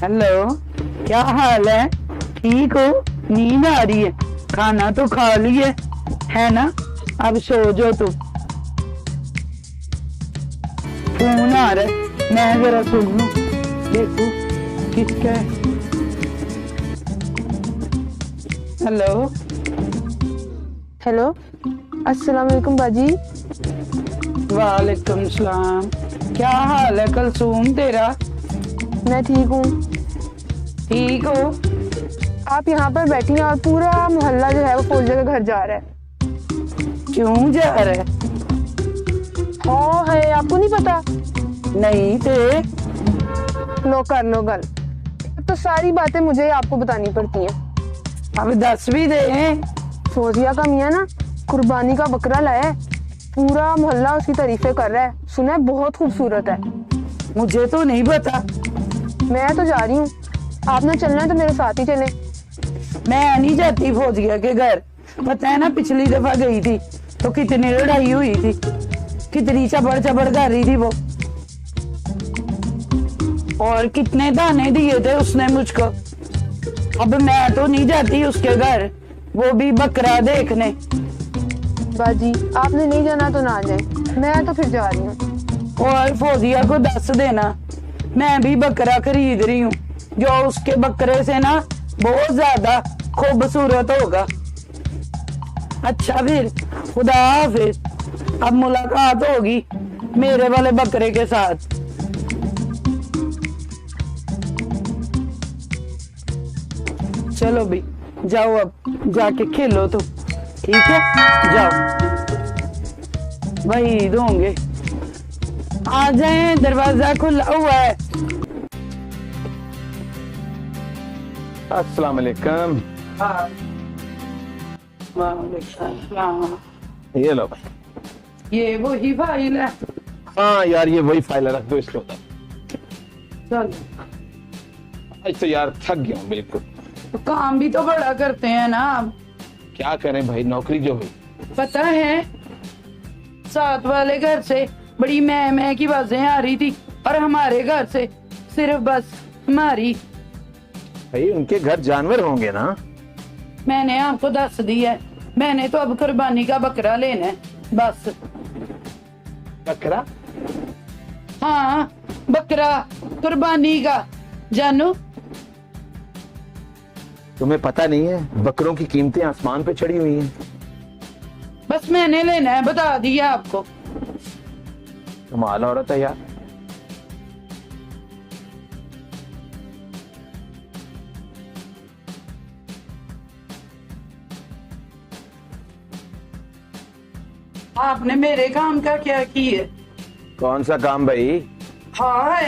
Hello, क्या हाल है? ठीक हो? नींद आ रही है? खाना तो खा लिए है ना? अब सो जाओ तुम। फोन आ रहा है, मैं जरा सुन लूं, देखो किसका है। हेलो हेलो, अस्सलाम वालेकुम बाजी। वालेकुम सलाम। क्या हाल है कलसूम तेरा? मैं ठीक हूँ। ठीक हो? आप यहाँ पर बैठी हैं और पूरा मोहल्ला जो है वो फौजिया के घर जा रहा है। क्यों जा रहा है? हाँ है, आपको नहीं पता? नहीं थे। लो कर लो गल। तो सारी बातें मुझे ही आपको बतानी पड़ती हैं। अब दस भी दे। फौजिया का मियाँ ना कुर्बानी का बकरा लाया है, पूरा मोहल्ला उसकी तारीफें कर रहा है। सुना है बहुत खूबसूरत है। मुझे तो नहीं पता। मैं तो जा रही हूँ, आपने चलना है तो मेरे साथ ही चले। मैं नहीं जाती फौजिया के घर। पता है ना, पिछली दफा गई थी तो कितनी लड़ाई हुई थी, कितनी चबड़ चबड़ कर रही थी वो, और कितने दाने दिए थे उसने मुझको। अब मैं तो नहीं जाती उसके घर, वो भी बकरा देखने। बाजी आपने नहीं जाना तो ना जाए, मैं तो फिर जा रही हूँ। और फौजिया को दस देना, मैं भी बकरा खरीद रही हूँ, जो उसके बकरे से ना बहुत ज्यादा खूबसूरत होगा। अच्छा फिर, खुदा हाफिज। अब मुलाकात होगी मेरे वाले बकरे के साथ। चलो भी जाओ, अब जाके खेलो तुम, ठीक है? जाओ, वही दोगे। आ जाए, दरवाजा खुला हुआ है। अस्सलाम वालेकुम। ये लो भाई। ये वही फाइल है? हाँ यार, ये वही फाइल है, रख दो इसके अंदर। चलो, आज तो यार थक गया हूँ बिल्कुल। तो काम भी तो बड़ा करते हैं ना आप। क्या करें भाई, नौकरी जो हुई। पता है, साथ वाले घर से बड़ी मैं की आवाजें आ रही थी, और हमारे घर से सिर्फ बस हमारी। भाई उनके घर जानवर होंगे ना। मैंने आपको दस दिया है, मैंने तो अब कुर्बानी का बकरा लेना है बस। बकरा? हाँ, बकरा कुर्बानी का। जानू, तुम्हें पता नहीं है बकरों की कीमतें आसमान पे चढ़ी हुई हैं। बस मैंने लेना है, बता दिया आपको। कमाल औरत है यार। आपने मेरे काम का क्या किया? कौन सा काम भाई? हाँ,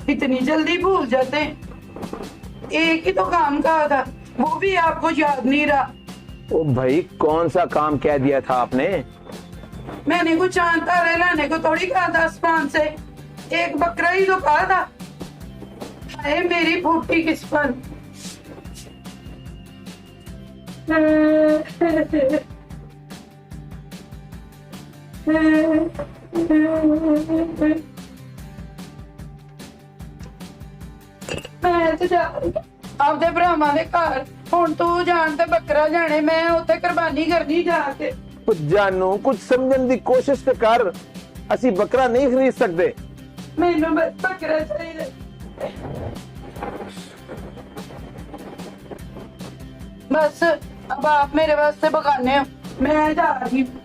इतनी जल्दी भूल जाते हैं। एक ही तो काम कहा था, वो भी आपको याद नहीं रहा। ओ भाई, कौन सा काम कह दिया था आपने? मैंने कुछ चांद तारे लाने को थोड़ी कहा था आसमान से, एक बकरा ही तो कहा था। हाय मेरी फूटी किस्मत। मैं तो जा आपदे भरावां दे घर, हुण तू जान ते बकरा जाने, मैं उत्थे कुर्बानी करनी जाके। जानू, कुछ समझने की कोशिश तो कर। असी बकरा नहीं खरीद सकते। मैनू बस बकरा चाहिए। बस अब आप मेरे वास्ते बगाने हो, मैं जा रही हूँ।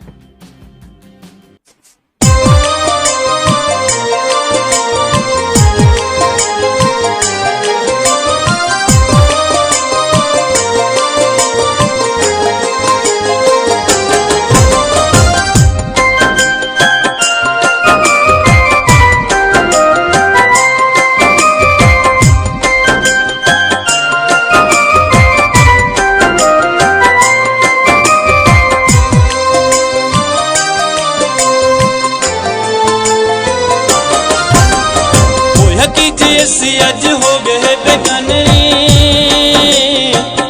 असी अज हो गए बेगाने,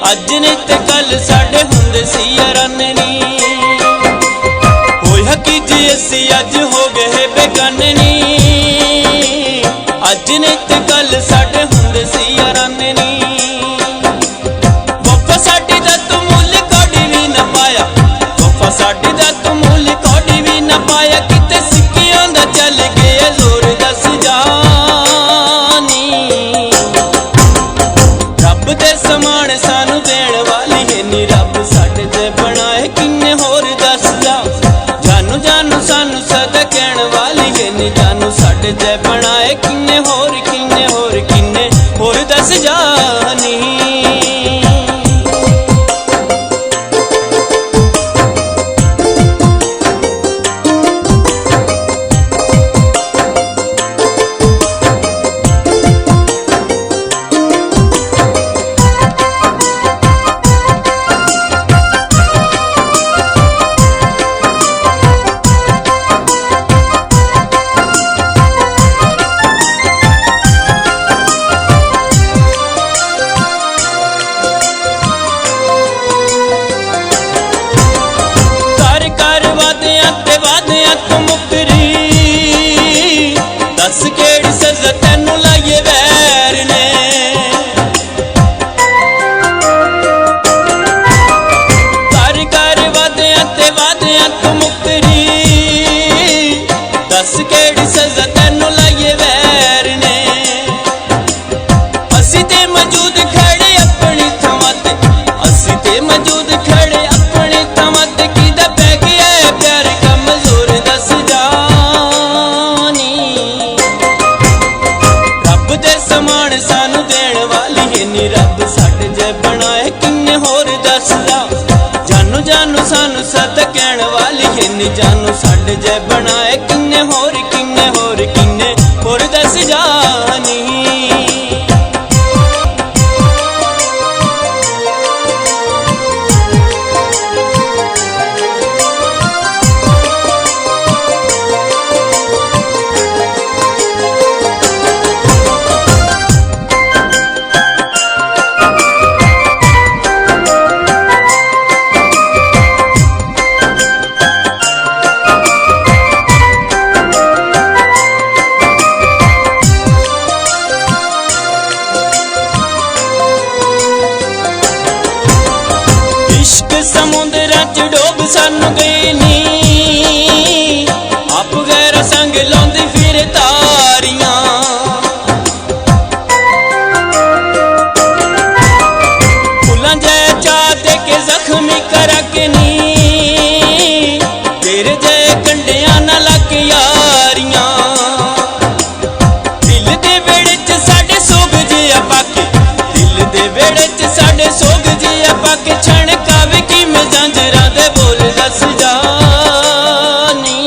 अज ने ते कल साडे हुंदे सी याराने नी। होई हकी जी असी अज हो गए बेगाने नी, अज ਨੇ ਤੇ ਗੱਲ ਸਾਡੇ ਹੁੰਦੇ ਸੀ ਯਾਰਾਨੇ ਨੀ ਵਫਾ ਸਾਡੀ ਦਾ ਤੂੰ ਮੁੱਲ ਕੋਡੀ ਵੀ ਨਾ ਪਾਇਆ ਵਫਾ ਸਾਡੀ ਦਾ ਤੂੰ ਮੁੱਲ ਕੋਡੀ ਵੀ ਨਾ ਪਾਇਆ ਕਿਤੇ ਸਿੱਕਿਆਂ ਦਾ ਚੱਲ ਗਿਆ ਜ਼ੋਰ ਦੱਸ ਜਾਨੀ ਰੱਬ ਦੇ ਸਮਾਨ ਸਾਨੂੰ ਦੇਣ ਵਾਲੀ ਹੈ ਨੀ ਰੱਬ ਸਾਡੇ ਤੇ ਬਣਾਏ ਕਿੰਨੇ ਹੋਰ ਦੱਸ ਜਾ ਜਾਨੂ ਜਾਨੂ ਸਾਨੂੰ ਸਦਾ ਕਹਿਣ ਵਾਲੀ ਹੈ ਨੀ ਜਾਨੂ ਸਾਡੇ ਤੇ ਬਣਾਏ ਕਿੰਨੇ ਹੋਰ ਦੱਸ ਜਾਨੀ ਵਾਦਿਆਂ ਤੋਂ ਮੁਕਰੀ ਦੱਸ ਕਿਹੜੀ ਸਜ਼ਾ ਤੈਨੂੰ ਲਾਈਏ ਵੈਰ ਨੇ ਕਰ ਵਾਦਿਆਂ ਤੋਂ ਮੁਕਰੀ ਦੱਸ ਕਿਹੜੀ ਸਜ਼ਾ ਤੈਨੂੰ ਲਾਈਏ ਵੈਰ ਨੇ ਅਸੀਂ ਤੇ ਮੌਜੂਦ ਖੜੇ ਆਪਣੀ ਥਾਵਾਂ ਤੇ ਅਸੀਂ ਤੇ ਮੌਜੂਦ ਖੜੇ ਆਪਣੀ ਥਾਵਾਂ ਤੇ ਕਿਹਦਾ ਪੈ ਗਿਆ ਪਿਆਰ ਸਮਾਨ ਸਾਨੂੰ ਦੇਣ ਵਾਲੀ ਹੈ ਨੀ ਰੱਬ ਸਾਡੇ ਜੇ ਬਣਾਏ ਕਿੰਨੇ ਹੋਰ ਦੱਸ ਜਾ ਜਾਨੂ ਜਾਨੂ ਸਾਨੂੰ ਸਦਾ ਕਹਿਣ ਵਾਲੀ ਹੈ ਨੀ ਜਾਨੂ ਸਾਡੇ ਜੇ ਬਣਾਏ ਕਿੰਨੇ ਹੋਰ ਦੱਸ ਜਾਨੀ ਸਮੁੰਦਰਾਂ ਚ ਡੋਬ ਸਾਨੂੰ ਗਏ ਨੀ ਆਪ ਗੈਰ ਸੰਗ ਲਾਉਂਦੀ ਫਿਰ ਤਾਰੀਆਂ ਫੁੱਲਾਂ ਜੈ ਚਾਹ ਦੇ ਕੇ ਜ਼ਖਮੀ ਕਰਾ ਕੇ ਨੀ ਤੇਰੇ ਜੈ ਕੰਡਿਆਂ ਨਾਲ ਲੱਗ ਯਾਰੀਆਂ ਦਿਲ ਦੇ ਵਿਹੜੇ ਚ ਸਾਡੇ ਸੋਗ ਜਿਹਾ ਪਾ ਕੇ ਦਿਲ ਦੇ ਵਿਹੜੇ ਚ ਸਾਡੇ ਸੋਗ ਜਿਹਾ ਪਾ ਕੇ ਛਣ ਕਾਵੇ ਕਿਵੇਂ ਜਾਂਜਰਾਂ ਦੇ ਬੋਲ ਦੱਸ ਜਾਨੀ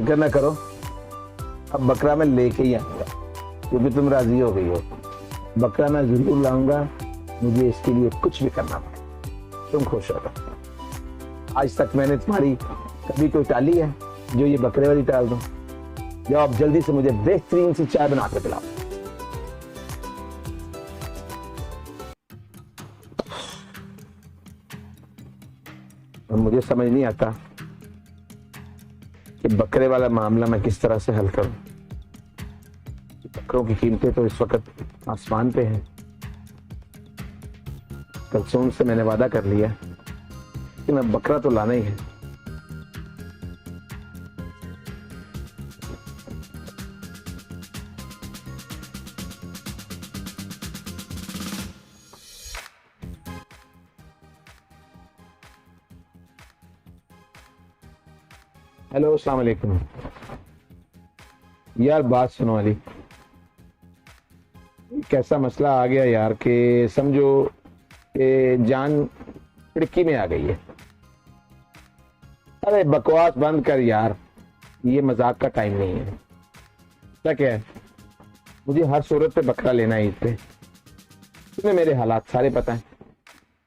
फिक्र ना करो, अब बकरा मैं लेके ही आऊंगा, क्योंकि तुम राजी हो गई हो। बकरा मैं जरूर लाऊंगा, मुझे इसके लिए कुछ भी करना पड़े, तुम खुश हो। आज तक मैंने तुम्हारी कभी कोई टाली है जो ये बकरे वाली टाल दूं? जाओ अब जल्दी से मुझे बेहतरीन सी चाय बना के पिलाओ। और मुझे समझ नहीं आता कि बकरे वाला मामला मैं किस तरह से हल करूं। बकरों की कीमतें तो इस वक्त आसमान पे हैं। कलसूम से मैंने वादा कर लिया कि मैं बकरा तो लाना ही है। हेलो, अस्सलाम वालेकुम। यार बात सुनो अली, कैसा मसला आ गया यार कि समझो कि जान खिड़की में आ गई है। अरे बकवास बंद कर यार, ये मजाक का टाइम नहीं है। क्या क्या है, मुझे हर सूरत पे बकरा लेना है ईद पे। तुम्हें मेरे हालात सारे पता है,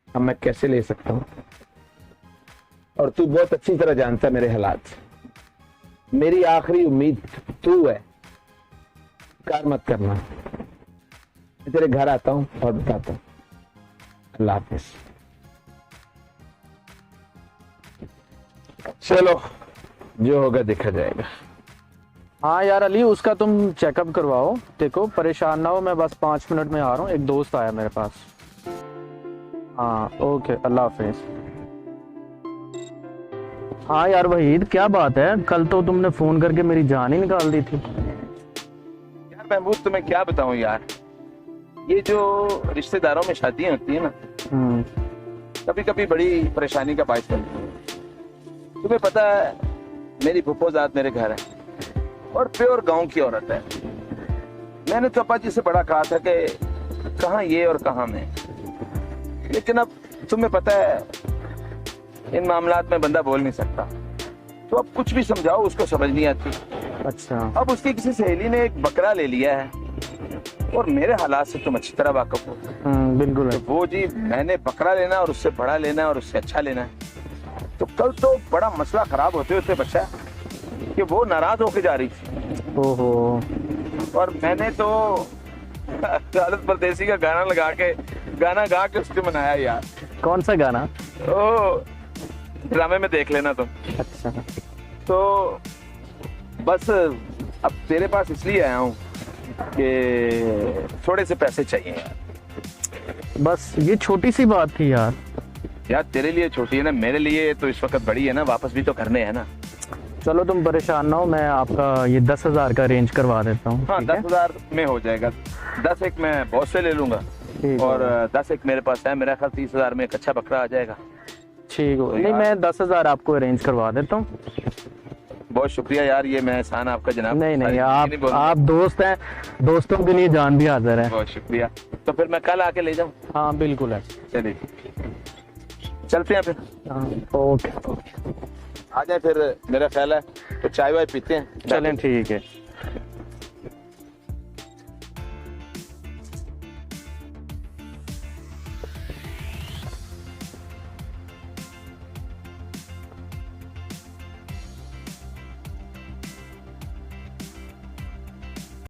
अब मैं कैसे ले सकता हूँ, और तू बहुत अच्छी तरह जानता है मेरे हालात। मेरी आखिरी उम्मीद तू है, कार मत करना। मैं तेरे घर आता हूँ और बताता हूँ। अल्लाह हाफिज। चलो, जो होगा देखा जाएगा। हाँ यार अली, उसका तुम चेकअप करवाओ। देखो परेशान ना हो, मैं बस 5 मिनट में आ रहा हूँ, एक दोस्त आया मेरे पास। हाँ ओके, अल्लाह हाफिज। हाँ यार वहीद, क्या बात है, कल तो तुमने फोन करके मेरी जान ही निकाल दी थी। यार महमूद, तुम्हें क्या बताऊं यार, ये जो रिश्तेदारों में शादियां होती है ना, कभी कभी बड़ी परेशानी का बायस बनती है। तुम्हें पता है, मेरी फुफोजात मेरे घर है और प्योर गांव की औरत है। मैंने तो अप्पा जी से बड़ा कहा था कि कहाँ ये और कहाँ मैं, लेकिन अब तुम्हें पता है इन मामलात में बंदा बोल नहीं सकता, तो अब कुछ भी समझाओ उसको समझ नहीं आती। अच्छा। अब उसकी किसी सहेली ने एक बकरा ले लिया है, और मेरे हालात से तुम अच्छी तरह वाकिफ हो। बिल्कुल है। तो वो जी, मैंने बकरा लेना और उससे बड़ा लेना है और उससे अच्छा लेना है। तो कल तो बड़ा मसला खराब होते होते बचा कि वो नाराज होके जा रही थी। ओहो। और मैंने तो खालिद परदेसी का गाना गाना गा के उसको मनाया यार। कौन सा गाना? ओ ड्रामे में देख लेना तुम। अच्छा। तो बस अब तेरे पास इसलिए आया हूँ कि थोड़े से पैसे चाहिए यार। बस ये छोटी सी बात थी यार। यार तेरे लिए छोटी है ना, मेरे लिए तो इस वक्त बड़ी है ना, वापस भी तो करने हैं ना। चलो तुम परेशान ना हो, मैं आपका ये 10,000 का अरेंज करवा देता हूँ। हाँ 10,000 में हो जाएगा। 10 एक मैं बॉस से ले लूंगा और 10 एक मेरे पास है। मेरा ख्याल 30,000 में एक अच्छा बकरा आ जाएगा। ठीक हो, नहीं मैं 10,000 आपको अरेंज करवा देता हूँ। बहुत शुक्रिया यार, ये मैं एहसान आपका जनाब। नहीं आप दोस्त हैं, दोस्तों के लिए जान भी हाजिर है। बहुत शुक्रिया। तो फिर मैं कल आके ले जाऊँ? हाँ बिल्कुल है। चलिए चलते हैं फिर। हाँ ओके। आ जाए फिर, मेरा ख्याल है तो चाय वाय पीते हैं। चलें ठीक है।